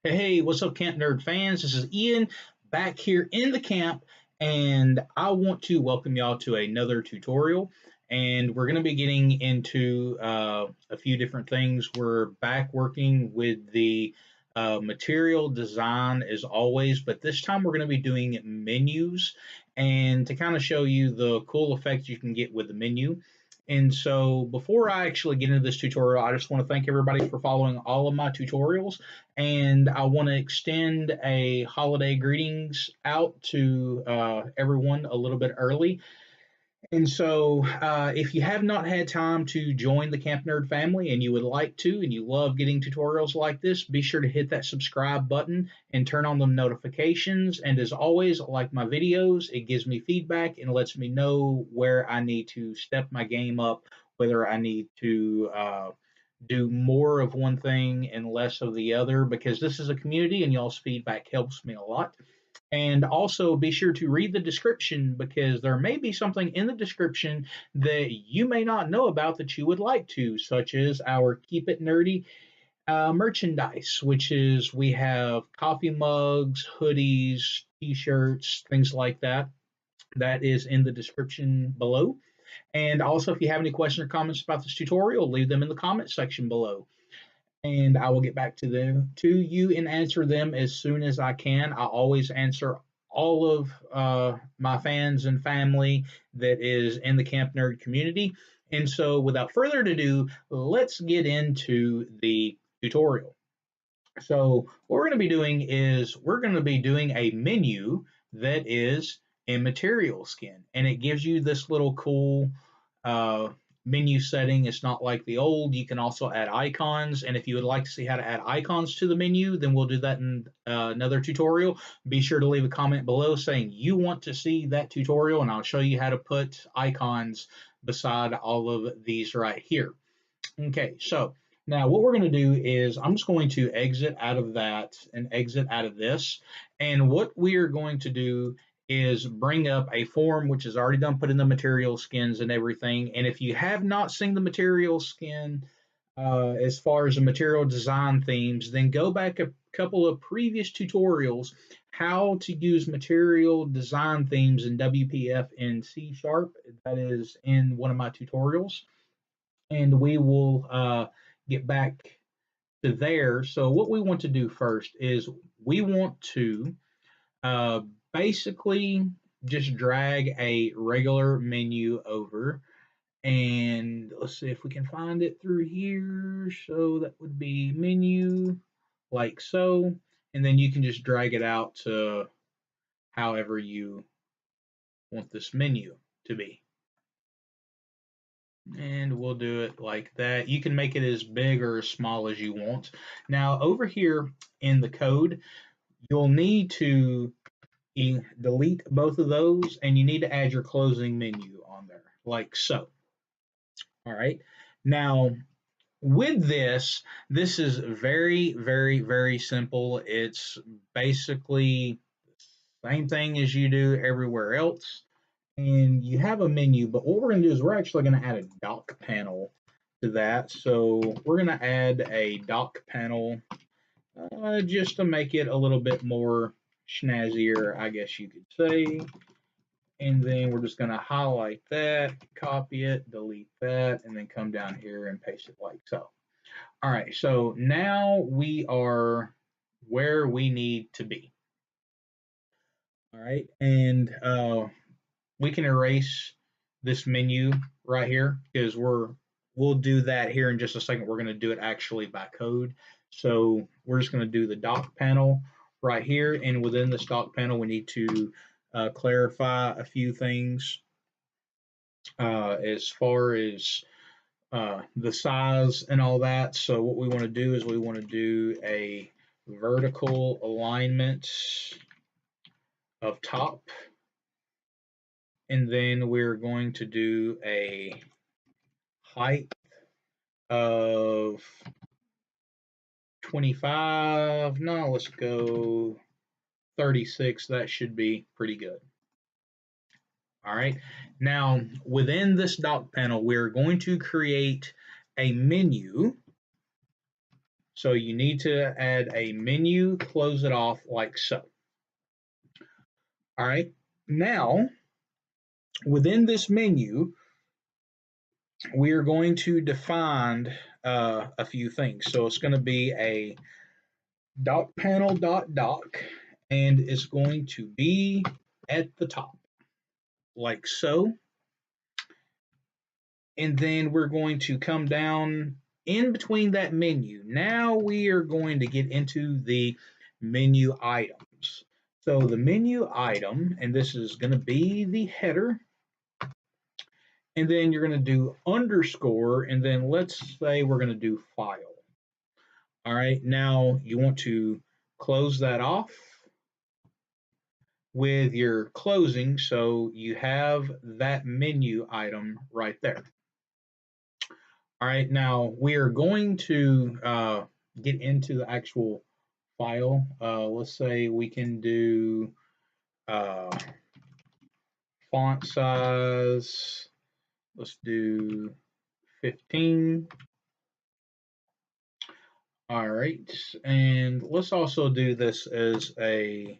Hey, what's up, Camp Nerd fans? This is Ian back here in the camp, and I want to welcome y'all to another tutorial. And we're going to be getting into a few different things. We're back working with the material design as always, but this time we're going to be doing menus and to kind of show you the cool effects you can get with the menu. And so before I actually get into this tutorial, I just want to thank everybody for following all of my tutorials. And I want to extend a holiday greetings out to everyone a little bit early. And so, if you have not had time to join the Camp Nerd family and you would like to, and you love getting tutorials like this, be sure to hit that subscribe button and turn on the notifications. And as always, like my videos, it gives me feedback and lets me know where I need to step my game up, whether I need to do more of one thing and less of the other, because this is a community and y'all's feedback helps me a lot. And also be sure to read the description because there may be something in the description that you may not know about that you would like to, such as our Keep It Nerdy merchandise, which is we have coffee mugs, hoodies, t shirts, things like that. That is in the description below. And also, if you have any questions or comments about this tutorial, leave them in the comment section below and I will get back to you and answer them as soon as I can. I always answer all of my fans and family that is in the Camp Nerd community. And so, without further ado, let's get into the tutorial. So, what we're going to be doing is we're going to be doing a menu that is in material skin, and it gives you this little cool uh, menu setting. It's not like the old. You can also add icons, and if you would like to see how to add icons to the menu, then we'll do that in another tutorial. Be sure to leave a comment below saying you want to see that tutorial, and I'll show you how to put icons beside all of these right here. Okay, so now what we're going to do is I'm just going to exit out of that and exit out of this. And what we are going to do is bring up a form which is already done, put in the material skins and everything. And if you have not seen the material skin as far as the material design themes, then go back a couple of previous tutorials how to use material design themes in WPF and C Sharp. That is in one of my tutorials and we will get back to there. So what we want to do first is we want to uh, basically just drag a regular menu over and let's see if we can find it through here. So that would be menu like so, and then you can just drag it out to however you want this menu to be. And we'll do it like that. You can make it as big or as small as you want. Now, over here in the code, you'll need to delete both of those and you need to add your closing menu on there, like so. All right. Now, with this is very, very, very simple. It's basically the same thing as you do everywhere else and you have a menu, but what we're going to do is we're actually going to add a dock panel to that. So we're going to add a dock panel just to make it a little bit more snazzier, I guess you could say. And then we're just going to highlight that, copy it, delete that, and then come down here and paste it like so. All right, so now we are where we need to be. All right, and we can erase this menu right here because we'll do that here in just a second. We're going to do it actually by code. So we're just going to do the dock panel right here. And within this dock panel, we need to clarify a few things as far as the size and all that. So what we want to do is we want to do a vertical alignment of top and then we're going to do a height of 25. No, let's go 36. That should be pretty good. All right. Now, within this dock panel, we're going to create a menu. So you need to add a menu, close it off like so. All right. Now, within this menu, we are going to define a few things. So it's going to be a dock panel dot dock, and it's going to be at the top like so. And then we're going to come down in between that menu. Now we are going to get into the menu items. So the menu item, and this is going to be the header, and then you're going to do underscore, and then let's say we're going to do file. All right, now you want to close that off with your closing so you have that menu item right there. All right, now we are going to get into the actual file. Let's say we can do uh, font size. Let's do 15. All right, and let's also do this as a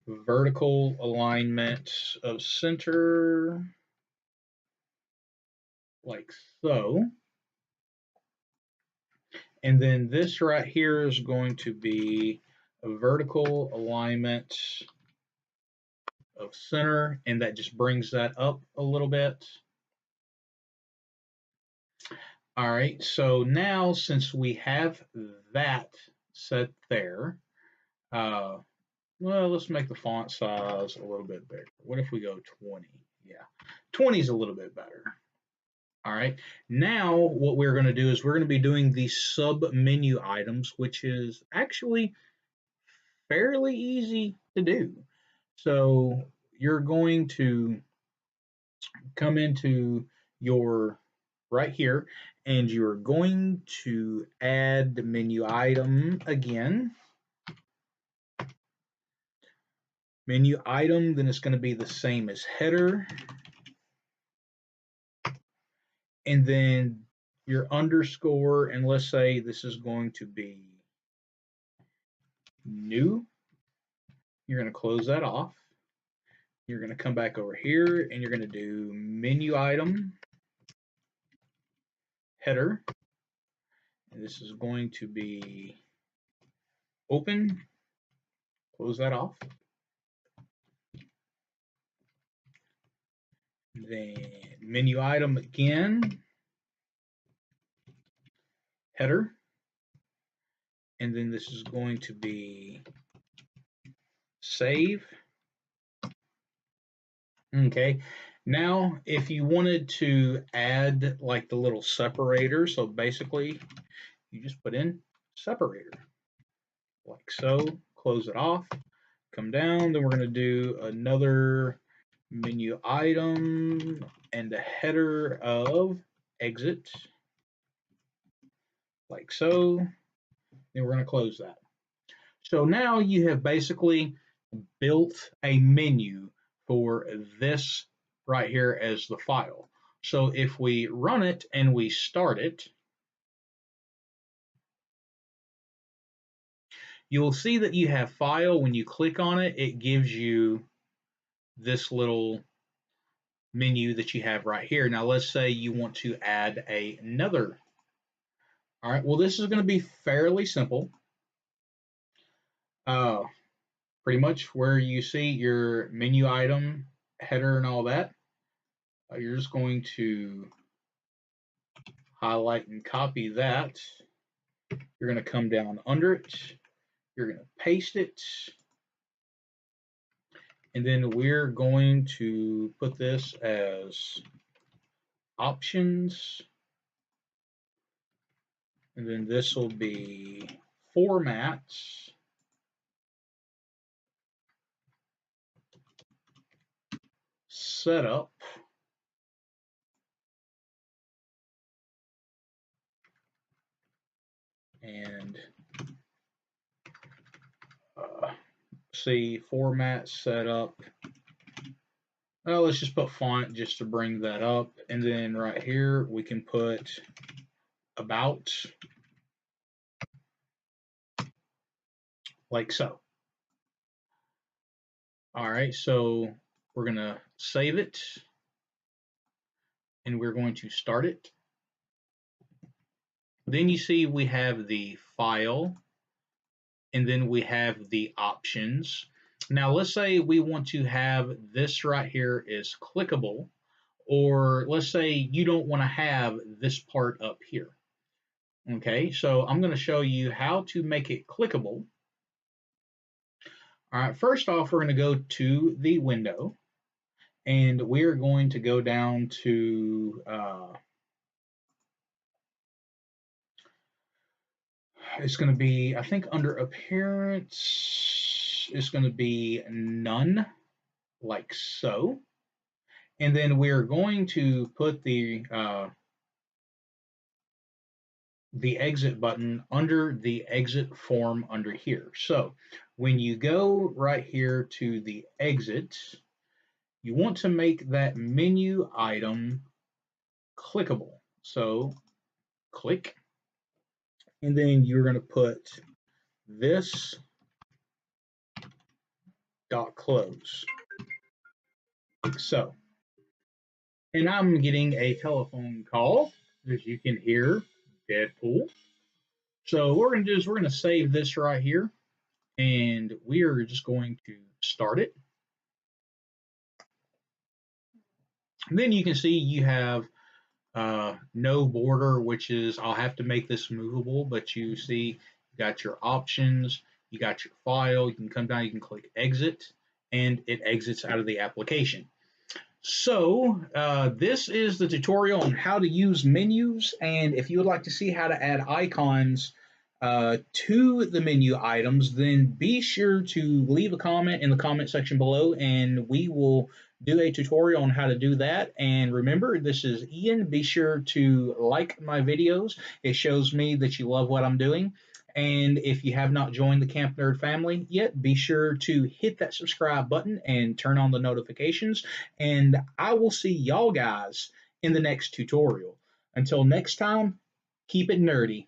vertical alignment of center, like so. And then this right here is going to be a vertical alignment of center, and that just brings that up a little bit. All right, so now since we have that set there, uh, well, let's make the font size a little bit bigger. What if we go 20? Yeah, 20 is a little bit better. All right, now what we're going to do is we're going to be doing the sub menu items, which is actually fairly easy to do. So you're going to come into your right here and you're going to add the menu item again. Menu item, then it's going to be the same as header. And then your underscore, and let's say this is going to be new. You're going to close that off. You're going to come back over here and you're going to do menu item, header, and this is going to be open. Close that off. Then menu item again, header, and then this is going to be save. Okay, now if you wanted to add like the little separator, so basically you just put in separator like so, close it off, come down, then we're going to do another menu item and a header of exit like so, then we're going to close that. So now you have basically built a menu for this right here as the file. So if we run it and we start it, you'll see that you have file. When you click on it, it gives you this little menu that you have right here. Now let's say you want to add another. All right, well, this is going to be fairly simple. Uh, Pretty much where you see your menu item, header, and all that, you're just going to highlight and copy that. You're going to come down under it. You're going to paste it. And then we're going to put this as options. And then this will be formats. Setup. And see format setup Well, let's just put font just to bring that up. And then right here, we can put about, like so. All right, so we're going to save it and we're going to start it. Then you see we have the file and then we have the options. Now, let's say we want to have this right here is clickable, or let's say you don't want to have this part up here. Okay, so I'm going to show you how to make it clickable. All right, first off, we're going to go to the window and we're going to go down to, it's going to be, I think under appearance, it's going to be none, like so. And then we're going to put the exit button under the exit form under here. So when you go right here to the exit, you want to make that menu item clickable. So click, and then you're going to put this dot close, like so. And I'm getting a telephone call, as you can hear, Deadpool. So we're going to do is we're going to save this right here, and we are just going to start it. And then you can see you have no border, which is I'll have to make this movable, but you see you got your options, you got your file, you can come down, you can click exit, and it exits out of the application. So this is the tutorial on how to use menus, and if you would like to see how to add icons to the menu items, then be sure to leave a comment in the comment section below, and we will do a tutorial on how to do that. And remember, this is Ian. Be sure to like my videos. It shows me that you love what I'm doing. And if you have not joined the Camp Nerd family yet, be sure to hit that subscribe button and turn on the notifications. And I will see y'all guys in the next tutorial. Until next time, keep it nerdy.